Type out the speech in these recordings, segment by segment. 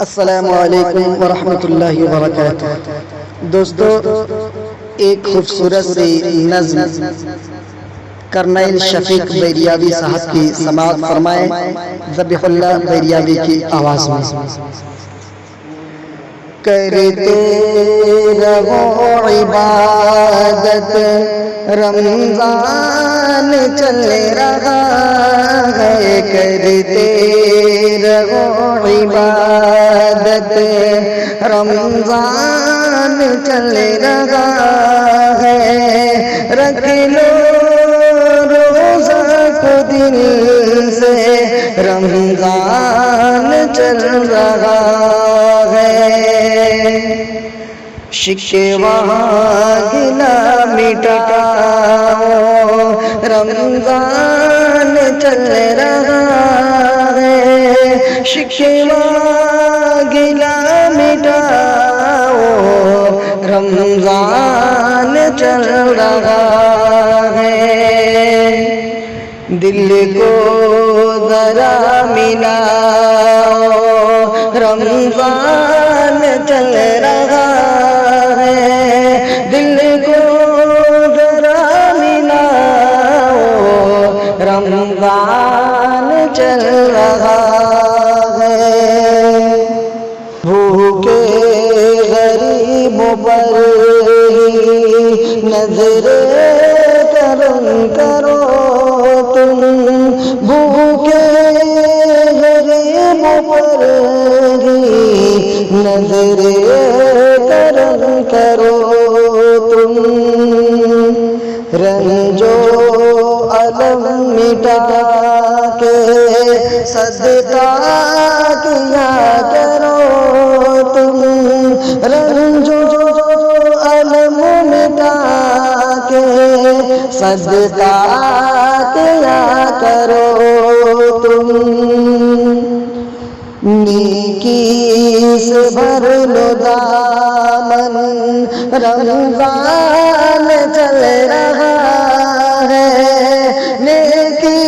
السلام علیکم ورحمۃ اللہ وبرکاتہ۔ دوستو، ایک خوبصورت سی نظم کرنیل شفیق بیریاوی صاحب کی سماعت فرمائیں ذبیح اللہ بیریاوی کی آواز میں۔ کرتے رہو عبادت رمضان چل رہا ہے، کرتے رہو عبادت رمضان چل رہا ہے، رکھ لو روزہ کو دل سے رمضان چل رہا ہے، شکوہ گلہ مٹاؤ رمضان چل رہا ہے، شکوہ گلہ مٹاؤ رمضان چل رہا ہے، دل کو ذرا ملاؤ رمضان چل رہا ہے، دل کو ذرا ملاؤ رمضان چل رہا ہے، بھوکے غریبوں پر نظر کرم کرو تم، بھوکے غریبوں پر نظر کرم کرو تم، رنج و الم مٹا کے صدقہ کیا کرو تم، رنج و الم مٹا کے صدقہ کیا کرو تم، نیکی سے بھر لو دامن رمضان چل رہا ہے، نیکی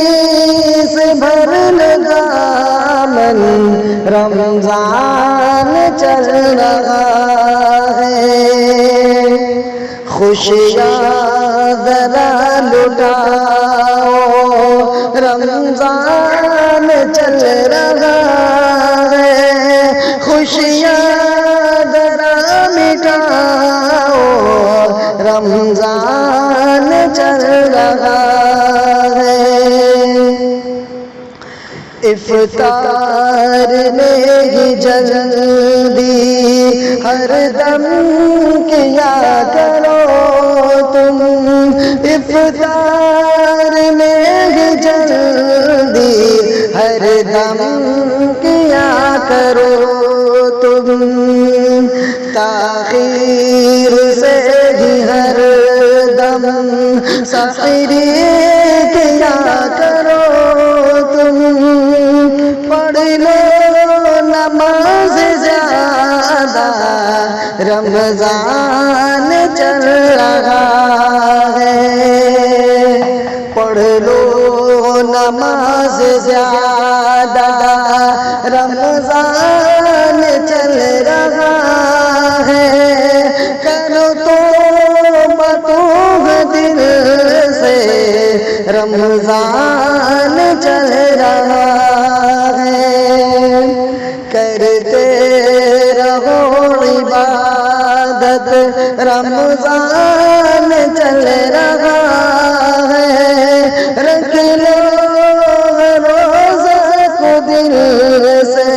سے بھر لو دامن رمضان چل رہا ہے، خوشیاں ذرا لٹاؤ رمضان چل رہا ہے، خوشیاں ذرا مٹاؤ رمضان چل رہا ہے، افطار میں ہی جلدی ہر دم کیا کرو تم، افطار میں ہی جلدی ہر دم کیا کرو تم، تاخیر سے ہی ہر دم سحری کیا کرو تم، پڑھ لو نماز زیادہ رمضان چل رہا ہے، پڑھ لو نماز زیادہ رمضان چل رہا ہے، کرو توبہ دل سے رمضان چل رہا ہے، کرتے رہو عبادت رمضان چل رہا ہے، رکھ لو روزہ کو دل سے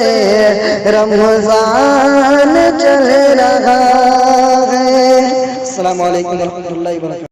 رمضان چل رہا ہے۔ السلام علیکم ورحمۃ اللہ وبرکاتہ۔